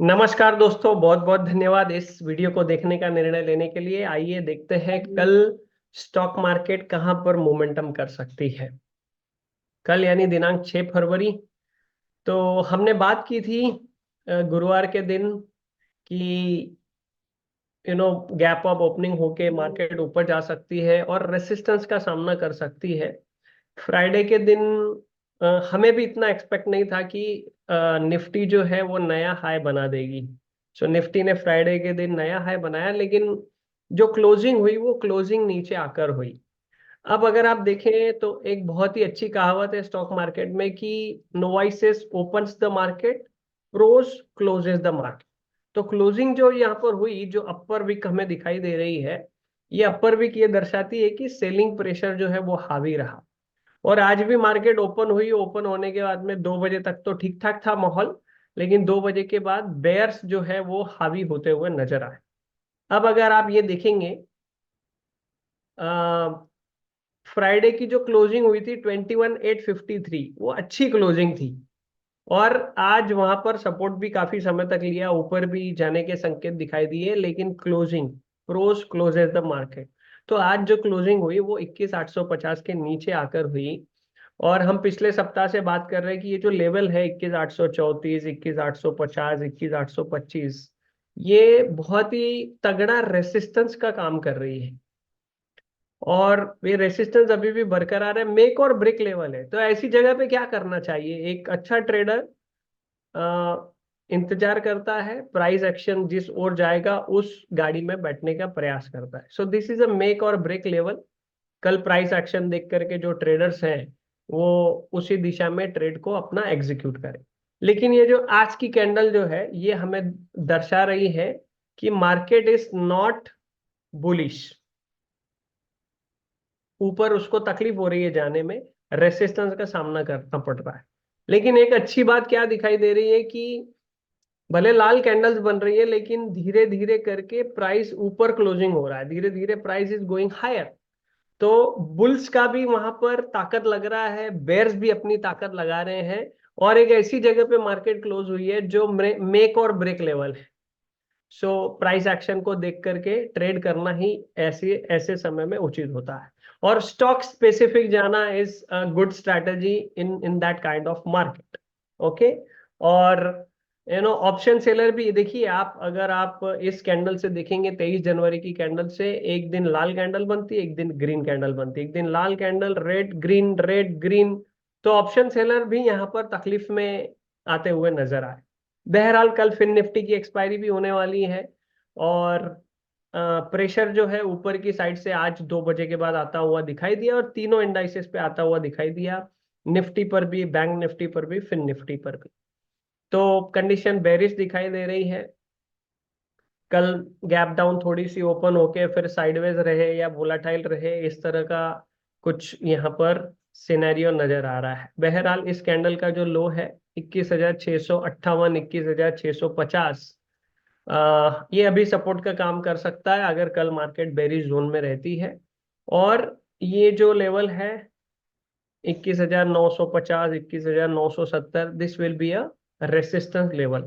नमस्कार दोस्तों, बहुत बहुत धन्यवाद इस वीडियो को देखने का निर्णय लेने के लिए। आइए देखते हैं कल स्टॉक मार्केट कहां पर मोमेंटम कर सकती है। कल यानी दिनांक 6 फरवरी। तो हमने बात की थी गुरुवार के दिन कि गैप अप ओपनिंग होके मार्केट ऊपर जा सकती है और रेसिस्टेंस का सामना कर सकती है। फ्राइडे के दिन हमें भी इतना एक्सपेक्ट नहीं था कि निफ्टी जो है वो नया हाई बना देगी। सो निफ्टी ने फ्राइडे के दिन नया हाई बनाया, लेकिन जो क्लोजिंग हुई वो क्लोजिंग नीचे आकर हुई। अब अगर आप देखें तो एक बहुत ही अच्छी कहावत है स्टॉक मार्केट में कि novices opens the market, pros closes the market. तो क्लोजिंग जो यहाँ पर हुई, जो अपर विक हमें दिखाई दे रही है, ये अपर विक ये दर्शाती है कि सेलिंग प्रेशर जो है वो हावी रहा। और आज भी मार्केट ओपन हुई, ओपन होने के बाद में 2 बजे तक तो ठीक ठाक था माहौल, लेकिन 2 बजे के बाद बेयर्स जो है वो हावी होते हुए नजर आए। अब अगर आप ये देखेंगे, फ्राइडे की जो क्लोजिंग हुई थी 21,853, वो अच्छी क्लोजिंग थी। और आज वहां पर सपोर्ट भी काफी समय तक लिया, ऊपर भी जाने के संकेत दिखाई दिए, लेकिन closing pros closes the market. तो आज जो क्लोजिंग हुई वो 21,850 के नीचे आकर हुई। और हम पिछले सप्ताह से बात कर रहे हैं कि ये जो लेवल है 21,834, 21,850, 21,825, ये बहुत ही तगड़ा रेसिस्टेंस का काम कर रही है। और ये रेसिस्टेंस अभी भी बरकरार है, मेक और ब्रेक लेवल है। तो ऐसी जगह पे क्या करना चाहिए? एक अच्छा ट्रेडर इंतजार करता है, प्राइस एक्शन जिस ओर जाएगा उस गाड़ी में बैठने का प्रयास करता है। So this is a make और ब्रेक लेवल। कल प्राइस एक्शन देख करके जो ट्रेडर्स हैं वो उसी दिशा में ट्रेड को अपना एग्जीक्यूट करें। लेकिन ये जो आज की कैंडल जो है ये हमें दर्शा रही है कि मार्केट इज नॉट बुलिश। ऊपर उसको तकलीफ हो रही है जाने में, रेसिस्टेंस का सामना करना पड़ रहा है। लेकिन एक अच्छी बात क्या दिखाई दे रही है कि भले लाल कैंडल्स बन रही है, लेकिन धीरे धीरे करके प्राइस ऊपर क्लोजिंग हो रहा है, धीरे धीरे प्राइस इज गोइंग हायर। तो बुल्स का भी वहां पर ताकत लग रहा है, बेयर्स भी अपनी ताकत लगा रहे हैं। और एक ऐसी जगह पे मार्केट क्लोज हुई है जो मेक और ब्रेक लेवल है। सो प्राइस एक्शन को देख करके ट्रेड करना ही ऐसे ऐसे समय में उचित होता है। और स्टॉक स्पेसिफिक जाना is a good strategy in in that kind of market. Okay. और ऑप्शन सेलर भी देखिए, आप अगर आप इस कैंडल से देखेंगे, 23 जनवरी की कैंडल से, एक दिन लाल कैंडल बनती है, एक दिन ग्रीन कैंडल बनती है, एक दिन लाल कैंडल, रेड ग्रीन। तो ऑप्शन सेलर भी यहाँ पर तकलीफ में आते हुए नजर आए। बहरहाल कल फिन निफ्टी की एक्सपायरी भी होने वाली है। और प्रेशर जो है ऊपर की साइड से आज 2 बजे के बाद आता हुआ दिखाई दिया, और तीनों इंडाइसेस पे आता हुआ दिखाई दिया। निफ्टी पर भी, बैंक निफ्टी पर भी, फिन निफ्टी पर भी। तो कंडीशन बेरिश दिखाई दे रही है। कल गैप डाउन थोड़ी सी ओपन होके फिर साइडवेज रहे या वोलाटाइल रहे, इस तरह का कुछ यहाँ पर सिनेरियो नजर आ रहा है। बहरहाल इस कैंडल का जो लो है 21,658, 21,650, ये अभी सपोर्ट का काम कर सकता है अगर कल मार्केट बेरिश जोन में रहती है। और ये जो लेवल है 21,950, 21,970, this will be a resistance level.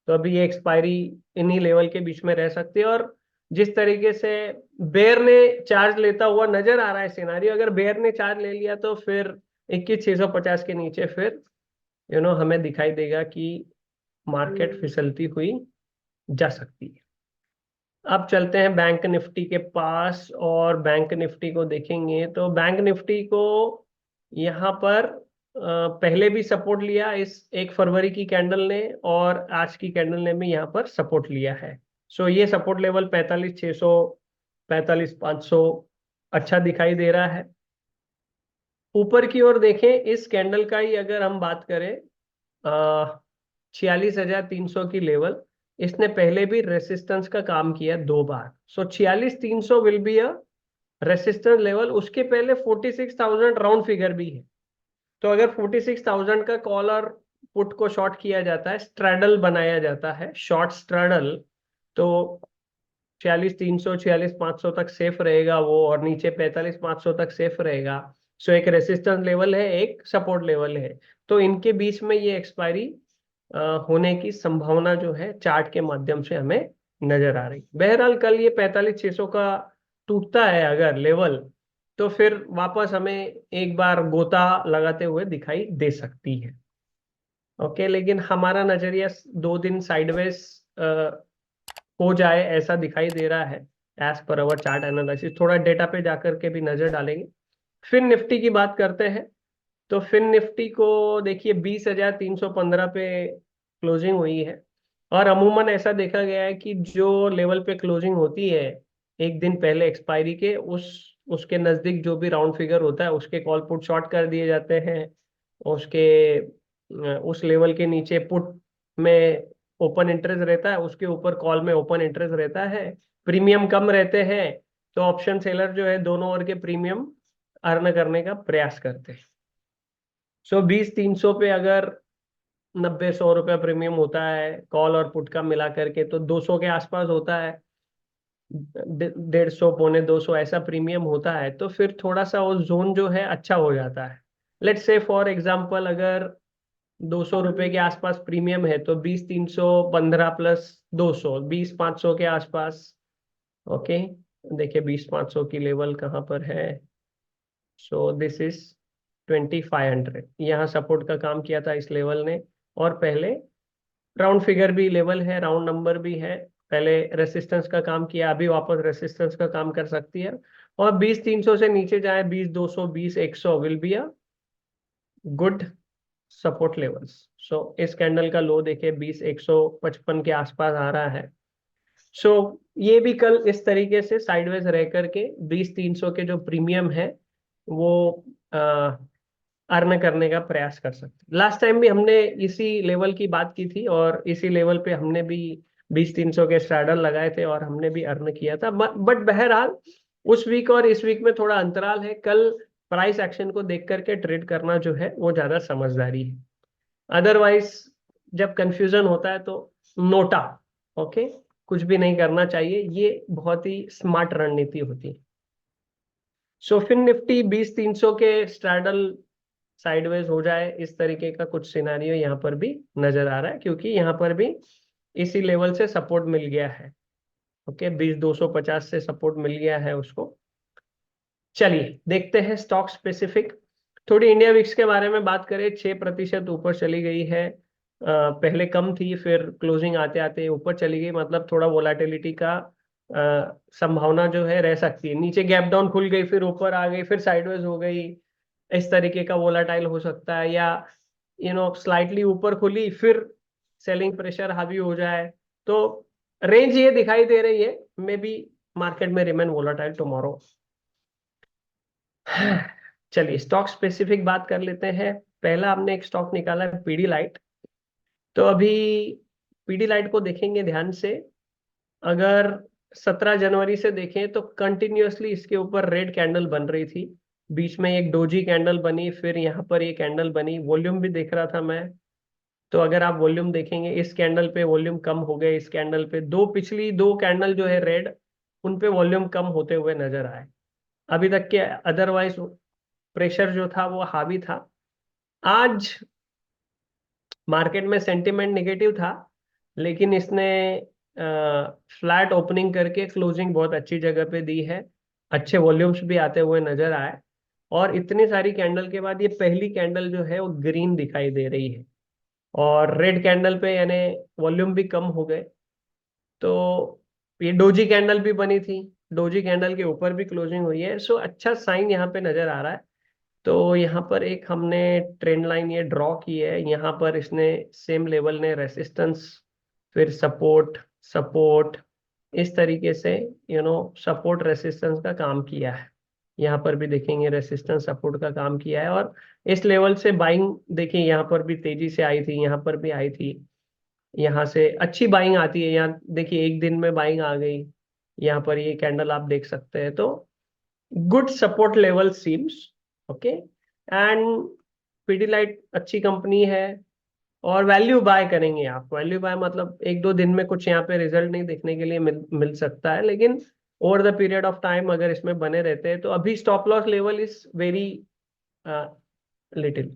तो अभी ये एक्सपायरी इन्हीं लेवल के बीच में रह सकती है। और जिस तरीके से बेयर ने चार्ज लेता हुआ नजर आ रहा है सिनारियो, अगर बेयर ने चार्ज ले लिया तो फिर 21,650 के नीचे फिर हमें दिखाई देगा कि मार्केट फिसलती हुई जा सकती है। अब चलते हैं बैंक निफ्टी के पास और बैंक निफ्टी को देखेंगे। तो बैंक निफ्टी को यहाँ पर पहले भी सपोर्ट लिया इस 1 फरवरी की कैंडल ने, और आज की कैंडल ने भी यहाँ पर सपोर्ट लिया है। सो ये सपोर्ट लेवल 45,600, 45,500 अच्छा दिखाई दे रहा है। ऊपर की ओर देखें, इस कैंडल का ही अगर हम बात करें, 46,300 की लेवल, इसने पहले भी रेसिस्टेंस का काम किया 2 बार। सो 46,300 will be a resistance level. उसके पहले 46,000 राउंड फिगर भी है। तो अगर 46,000 का कॉल और पुट को शॉर्ट किया जाता है, स्ट्रैडल बनाया जाता है, शॉर्ट स्ट्रैडल, तो 46,300, 46,500 तक सेफ रहेगा वो, और नीचे 45,500 तक सेफ रहेगा। सो एक रेसिस्टेंस लेवल है, एक सपोर्ट लेवल है। तो इनके बीच में ये एक्सपायरी होने की संभावना जो है चार्ट के माध्यम से हमें नजर आ रही। बहरहाल कल ये 45,600 का टूटता है अगर लेवल, तो फिर वापस हमें एक बार गोता लगाते हुए दिखाई दे सकती है। ओके, लेकिन हमारा नजरिया 2 दिन साइडवेज हो जाए ऐसा दिखाई दे रहा है एज पर अवर चार्ट एनालिसिस। थोड़ा डेटा पे जाकर के भी नजर डालेंगे। फिर निफ्टी की बात करते हैं। तो फिर निफ्टी को देखिए 20,315 पे क्लोजिंग हुई है। और अमूमन ऐसा देखा गया है कि जो लेवल पे क्लोजिंग होती है एक दिन पहले एक्सपायरी के, उसके नजदीक जो भी राउंड फिगर होता है उसके कॉल पुट शॉर्ट कर दिए जाते हैं। उसके उस लेवल के नीचे पुट में ओपन इंटरेस्ट रहता है, उसके ऊपर कॉल में ओपन इंटरेस्ट रहता है। प्रीमियम कम रहते हैं तो ऑप्शन सेलर जो है दोनों ओर के प्रीमियम अर्न करने का प्रयास करते हैं। 20-300 पे अगर 90-100 रुपया प्रीमियम होता है कॉल और पुट का मिला करके, तो 200 के आसपास होता है। 150, 1.25 ऐसा प्रीमियम होता है, तो फिर थोड़ा सा वो जोन जो है अच्छा हो जाता है। लेट्स से फॉर एग्जांपल अगर 200 रुपए के आसपास प्रीमियम है, तो 20-315 प्लस 200, 20-500 के आसपास। ओके, देखिए 20-500 की लेवल कहाँ पर है। दिस इज 2500, यहाँ सपोर्ट का काम किया था इस लेवल ने। और पहले राउंड फिगर भी लेवल है, राउंड नंबर भी है। पहले रेसिस्टेंस का काम किया, अभी वापस रेसिस्टेंस का काम कर सकती है। और 20-300 से नीचे जाए, 20-200, 20-100 will be a good support levels. इस कैंडल का लो देखे 20-155 के आसपास आ रहा है। सो ये भी कल इस तरीके से साइडवेज रह करके 20-300 के जो प्रीमियम है वो अर्न करने का प्रयास कर सकते। लास्ट टाइम भी हमने इसी लेवल की बात की थी और इसी लेवल पे हमने भी 20-300 के स्ट्रैडल लगाए थे और हमने भी अर्न किया था। बट बहरहाल उस वीक और इस वीक में थोड़ा अंतराल है। कल प्राइस एक्शन को देख करके ट्रेड करना जो है वो ज्यादा समझदारी है। अदरवाइज जब कंफ्यूजन होता है तो नोटा, ओके, कुछ भी नहीं करना चाहिए। ये बहुत ही स्मार्ट रणनीति होती है। फिर निफ्टी 20-300 के स्ट्रैडल साइडवेज हो जाए, इस तरीके का कुछ सिनारियो यहाँ पर भी नजर आ रहा है, क्योंकि यहाँ पर भी इसी लेवल से सपोर्ट मिल गया है। ओके, 20,250 से सपोर्ट मिल गया है उसको। चलिए देखते हैं स्टॉक स्पेसिफिक। थोड़ी इंडिया विक्स के बारे में बात करें, 6% ऊपर चली गई है। पहले कम थी, फिर क्लोजिंग आते आते ऊपर चली गई, मतलब थोड़ा वोलाटिलिटी का संभावना जो है रह सकती है। नीचे गैप डाउन खुल गई, फिर ऊपर आ गई, फिर साइडवेज हो गई, इस तरीके का वोलाटाइल हो सकता है। या स्लाइटली ऊपर खुली फिर सेलिंग प्रेशर हावी हो जाए। तो रेंज ये दिखाई दे रही है, मे बी मार्केट में रिमेन वोलाटाइल टुमारो। चलिए स्टॉक स्पेसिफिक बात कर लेते हैं। पहला हमने एक स्टॉक निकाला है पीडीलाइट। तो अभी पीडीलाइट को देखेंगे ध्यान से। अगर 17 जनवरी से देखें तो कंटिन्यूअसली इसके ऊपर रेड कैंडल बन रही थी। बीच में एक डोजी कैंडल बनी, फिर यहाँ पर ये कैंडल बनी। वॉल्यूम भी देख रहा था मैं, तो अगर आप वॉल्यूम देखेंगे इस कैंडल पे वॉल्यूम कम हो गए, इस कैंडल पे पिछली दो कैंडल जो है रेड, उन पे वॉल्यूम कम होते हुए नजर आए अभी तक के। अदरवाइज प्रेशर जो था वो हावी था। आज मार्केट में सेंटिमेंट नेगेटिव था, लेकिन इसने फ्लैट ओपनिंग करके क्लोजिंग बहुत अच्छी जगह पे दी है। अच्छे वॉल्यूम्स भी आते हुए नजर आए। और इतनी सारी कैंडल के बाद ये पहली कैंडल जो है वो ग्रीन दिखाई दे रही है। और रेड कैंडल पे यानी वॉल्यूम भी कम हो गए। तो ये डोजी कैंडल भी बनी थी, डोजी कैंडल के ऊपर भी क्लोजिंग हुई है। अच्छा साइन यहाँ पे नजर आ रहा है। तो यहाँ पर एक हमने ट्रेंड लाइन ये ड्रॉ की है। यहाँ पर इसने सेम लेवल ने रेसिस्टेंस, फिर सपोर्ट, सपोर्ट, इस तरीके से सपोर्ट रेसिस्टेंस का काम किया है। यहाँ पर भी देखेंगे रेसिस्टेंस सपोर्ट का काम किया है। और इस लेवल से बाइंग देखिए, यहाँ पर भी तेजी से आई थी, यहाँ पर भी आई थी। यहाँ से अच्छी बाइंग आती है। यहाँ देखिए एक दिन में बाइंग आ गई। यहाँ पर ये कैंडल आप देख सकते हैं। तो good support level seems okay. And Pidilite अच्छी कंपनी है और वैल्यू बाय करेंगे आप। वैल्यू बाय मतलब 1-2 दिन में कुछ यहाँ पे रिजल्ट नहीं देखने के लिए मिल सकता है, लेकिन over the period of time अगर इसमें बने रहते हैं तो अभी stop loss level is very little.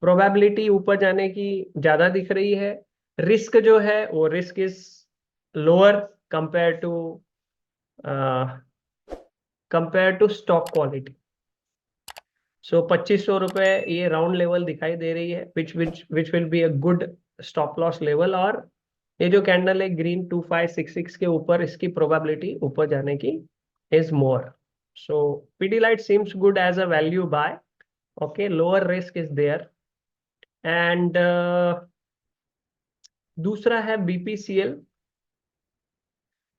Probability ऊपर जाने की ज्यादा दिख रही है, रिस्क जो है वो risk is lower compare to stock quality. So 2500 रुपये ये राउंड लेवल दिखाई दे रही है, which will be a good stop loss level. और ये जो कैंडल है ग्रीन 2566 के ऊपर, इसकी प्रोबेबिलिटी ऊपर जाने की is more. So Pidilite seems good as a value buy. Okay, lower risk is there. And दूसरा है बीपीसीएल।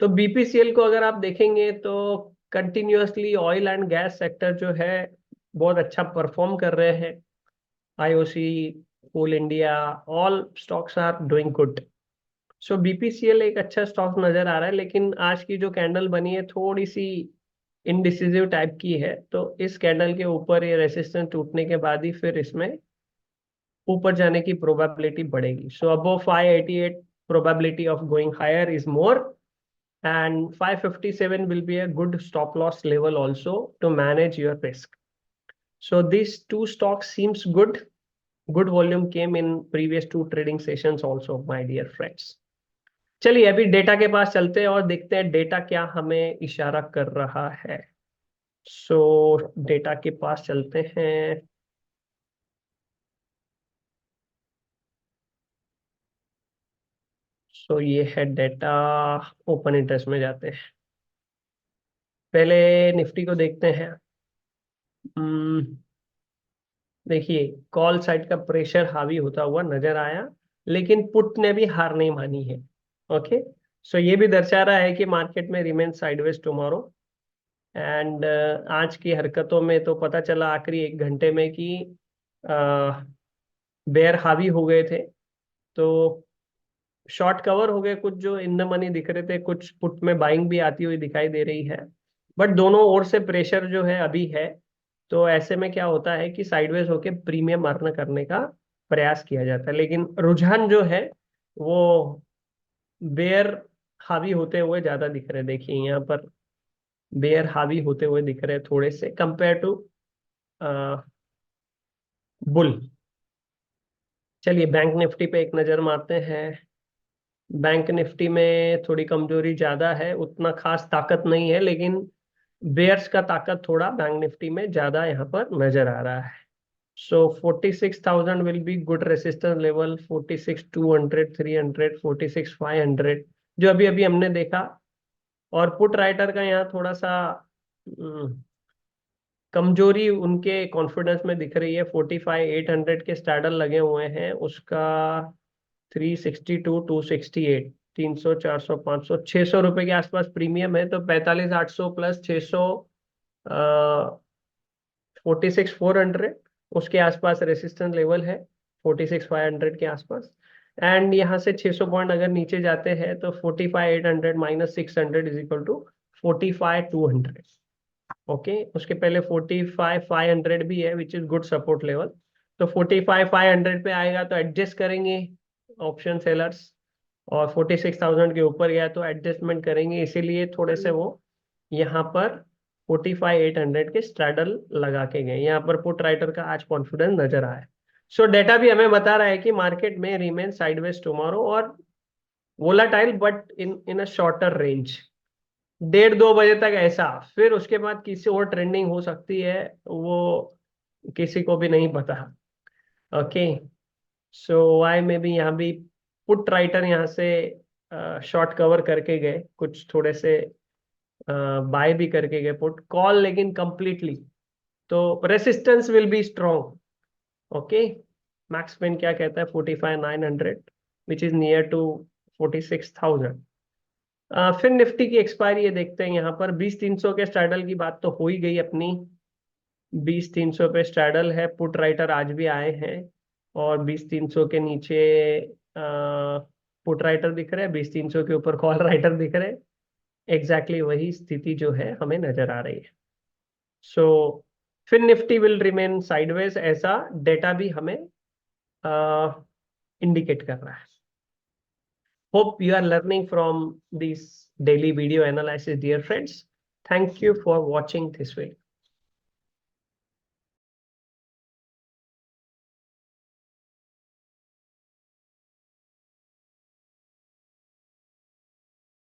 तो बीपीसीएल को अगर आप देखेंगे तो continuously oil and gas sector जो है बहुत अच्छा परफॉर्म कर रहे हैं। IOC, Coal India, all stocks are doing good. So BPCL एक अच्छा स्टॉक नजर आ रहा है, लेकिन आज की जो कैंडल बनी है थोड़ी सी इनडिसिजिव टाइप की है। तो इस कैंडल के ऊपर ये रेसिस्टेंस टूटने के बाद ही फिर इसमें ऊपर जाने की प्रोबेबिलिटी बढ़ेगी। So above 588 probability of going higher is more, and 557 will be a good stop loss level also to manage your risk. So these two stocks seems good. Good volume came in previous two trading sessions also, my dear friends. चलिए अभी data के पास चलते हैं और देखते हैं data क्या हमें इशारा कर रहा है। सो डेटा के पास चलते हैं। सो ये है डेटा। ओपन इंटरेस्ट में जाते हैं, पहले निफ्टी को देखते हैं। देखिए कॉल साइड का प्रेशर हावी होता हुआ नजर आया, लेकिन पुट ने भी हार नहीं मानी है। ओके, सो ये भी दर्शा रहा है कि मार्केट में रिमेन साइडवेज टुमारो। एंड आज की हरकतों में तो पता चला आखिरी 1 घंटे में कि बेयर हावी हो गए थे। तो शॉर्ट कवर हो गए कुछ जो इन द मनी दिख रहे थे, कुछ पुट में बाइंग भी आती हुई दिखाई दे रही है। बट दोनों ओर से प्रेशर जो है अभी है। तो ऐसे में क्या होता है कि साइडवेज होके प्रीमियम अर्न करने का प्रयास किया जाता है, लेकिन रुझान जो है वो बेयर हावी होते हुए ज्यादा दिख रहे हैं। देखिए यहाँ पर बेयर हावी होते हुए दिख रहे हैं थोड़े से कंपेयर टू बुल। चलिए बैंक निफ्टी पे एक नजर मारते हैं। बैंक निफ्टी में थोड़ी कमजोरी ज्यादा है, उतना खास ताकत नहीं है, लेकिन बेयर्स का ताकत थोड़ा बैंक निफ्टी में ज्यादा यहाँ पर नजर आ रहा है। सो 46,000 will be good resistance level, 46,200, 300, 46,500 जो अभी अभी हमने देखा। और पुट राइटर का यहाँ थोड़ा सा कमजोरी उनके कॉन्फिडेंस में दिख रही है। 45,800 के स्टैडल लगे हुए हैं, उसका 362, 268, 300, 400, 500, 600 रुपए के आसपास प्रीमियम है। तो 45,800 प्लस 600, 46,400 उसके आसपास रेसिस्टेंस लेवल है, 46,500 के आसपास। एंड यहाँ से 600 पॉइंट अगर नीचे जाते हैं तो 45,800 minus 600 is equal to 45,200। Okay, उसके पहले 45,500 भी है which is good support level. तो 45,500 पे आएगा तो एडजस्ट करेंगे ऑप्शन सेलर्स, और 46,000 के ऊपर गया तो एडजस्टमेंट करेंगे। इसीलिए थोड़े से वो यहाँ पर 45,800 के स्ट्रैडल लगा के गए। यहाँ पर पुट राइटर का आज कॉन्फिडेंस नजर आया। सो डेटा भी हमें बता रहा है कि मार्केट में रिमेन साइडवेज टुमारो और volatile, but in in a shorter range. 1:30-2 बजे तक ऐसा, फिर उसके बाद किसी और ट्रेंडिंग हो सकती है, वो किसी को भी नहीं पता। ओके, सो आई में भी यहाँ भी पुट राइटर यहाँ से शॉर्ट कवर करके गए, कुछ थोड़े से बाय भी करके गए पुट कॉल, लेकिन कंप्लीटली। तो resistance will be strong. Okay, max pain क्या कहता है 45,900 विच इज नियर टू 46,000। फिर निफ्टी की एक्सपायरी ये देखते हैं। यहाँ पर 20,300 के स्ट्रैडल की बात तो हो ही गई अपनी। 20,300 पे स्ट्रैडल है, पुट राइटर आज भी आए हैं और 20,300 के नीचे पुट राइटर दिख रहे हैं, 20,300 के ऊपर कॉल राइटर दिख रहे हैं। एग्जैक्टली वही स्थिति जो है हमें नजर आ रही है। सो फिर निफ्टी विल रिमेन साइडवेज, ऐसा डेटा भी हमें इंडिकेट कर रहा है। Hope you are learning from this daily video analysis, dear friends. Thank you for watching this video.